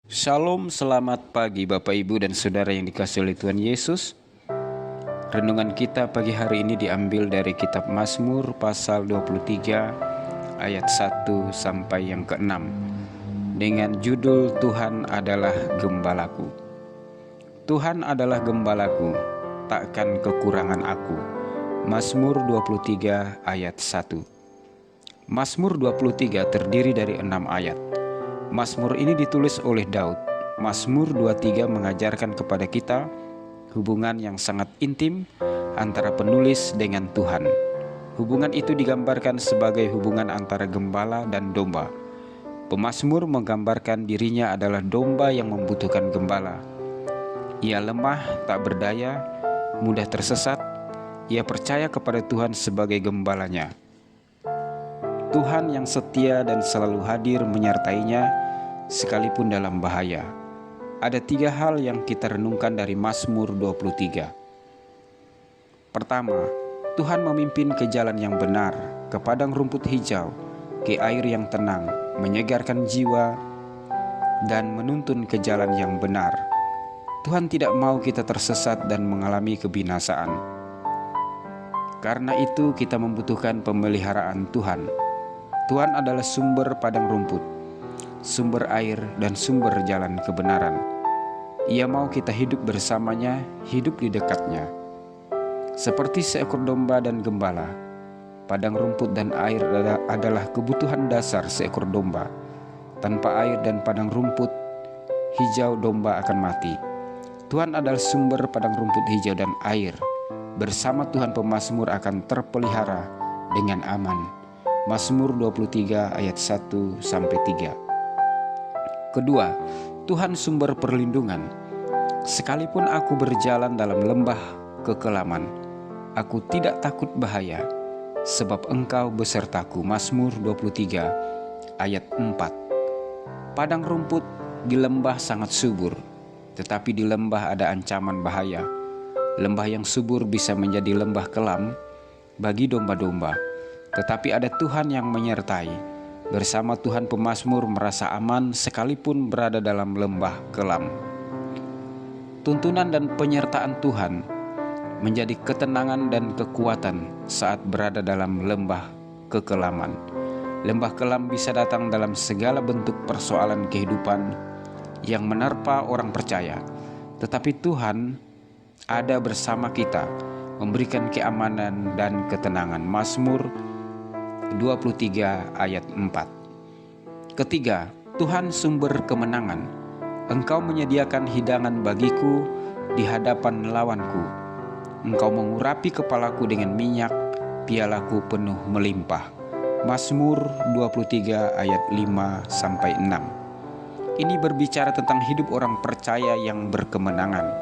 Shalom, selamat pagi Bapak Ibu dan Saudara yang dikasihi oleh Tuhan Yesus. Renungan kita pagi hari ini diambil dari kitab Mazmur pasal 23 ayat 1 sampai yang ke-6 dengan judul Tuhan adalah Gembalaku. Tuhan adalah gembalaku, takkan kekurangan aku. Mazmur 23 ayat 1. Mazmur 23 terdiri dari 6 ayat. Mazmur ini ditulis oleh Daud. Mazmur 23 mengajarkan kepada kita hubungan yang sangat intim antara penulis dengan Tuhan. Hubungan itu digambarkan sebagai hubungan antara gembala dan domba. Pemazmur menggambarkan dirinya adalah domba yang membutuhkan gembala. Ia lemah, tak berdaya, mudah tersesat. Ia percaya kepada Tuhan sebagai gembalanya. Tuhan yang setia dan selalu hadir menyertainya sekalipun dalam bahaya. Ada 3 hal yang kita renungkan dari Mazmur 23. Pertama, Tuhan memimpin ke jalan yang benar, ke padang rumput hijau, ke air yang tenang, menyegarkan jiwa, dan menuntun ke jalan yang benar. Tuhan tidak mau kita tersesat dan mengalami kebinasaan. Karena itu kita membutuhkan pemeliharaan Tuhan. Tuhan adalah sumber padang rumput, sumber air, dan sumber jalan kebenaran. Ia mau kita hidup bersamanya, hidup di dekatnya. Seperti seekor domba dan gembala, padang rumput dan air adalah kebutuhan dasar seekor domba. Tanpa air dan padang rumput hijau, domba akan mati. Tuhan adalah sumber padang rumput hijau dan air. Bersama Tuhan pemazmur akan terpelihara dengan aman. Mazmur 23 ayat 1-3. Kedua, Tuhan sumber perlindungan. Sekalipun aku berjalan dalam lembah kekelaman, aku tidak takut bahaya, sebab Engkau besertaku. Mazmur 23 ayat 4. Padang rumput di lembah sangat subur, tetapi di lembah ada ancaman bahaya. Lembah yang subur bisa menjadi lembah kelam bagi domba-domba, tetapi ada Tuhan yang menyertai. Bersama Tuhan pemazmur merasa aman sekalipun berada dalam lembah kelam. Tuntunan dan penyertaan Tuhan menjadi ketenangan dan kekuatan saat berada dalam lembah kekelaman. Lembah kelam bisa datang dalam segala bentuk persoalan kehidupan yang menerpa orang percaya, tetapi Tuhan ada bersama kita, memberikan keamanan dan ketenangan. Mazmur 23 ayat 4. Ketiga, Tuhan sumber kemenangan. Engkau menyediakan hidangan bagiku di hadapan lawanku. Engkau mengurapi kepalaku dengan minyak, pialaku penuh melimpah. Mazmur 23 ayat 5-6. Ini berbicara tentang hidup orang percaya yang berkemenangan.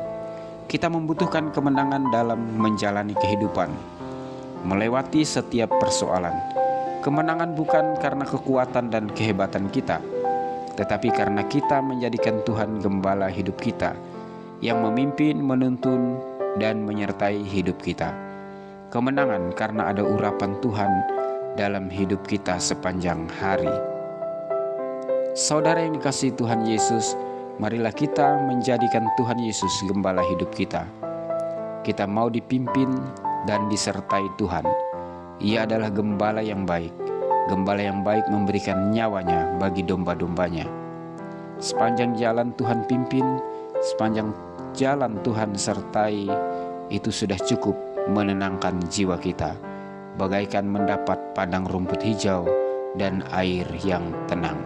Kita membutuhkan kemenangan dalam menjalani kehidupan, melewati setiap persoalan. Kemenangan bukan karena kekuatan dan kehebatan kita, tetapi karena kita menjadikan Tuhan gembala hidup kita, yang memimpin, menuntun, dan menyertai hidup kita. Kemenangan karena ada urapan Tuhan dalam hidup kita sepanjang hari. Saudara yang dikasihi Tuhan Yesus, marilah kita menjadikan Tuhan Yesus gembala hidup kita. Kita mau dipimpin dan disertai Tuhan. Ia adalah gembala yang baik. Gembala yang baik memberikan nyawanya bagi domba-dombanya. Sepanjang jalan Tuhan pimpin, sepanjang jalan Tuhan sertai, itu sudah cukup menenangkan jiwa kita, bagaikan mendapat padang rumput hijau dan air yang tenang.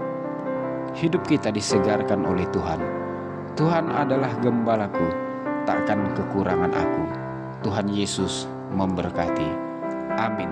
Hidup kita disegarkan oleh Tuhan. Tuhan adalah gembalaku, takkan kekurangan aku. Tuhan Yesus memberkati. Amin.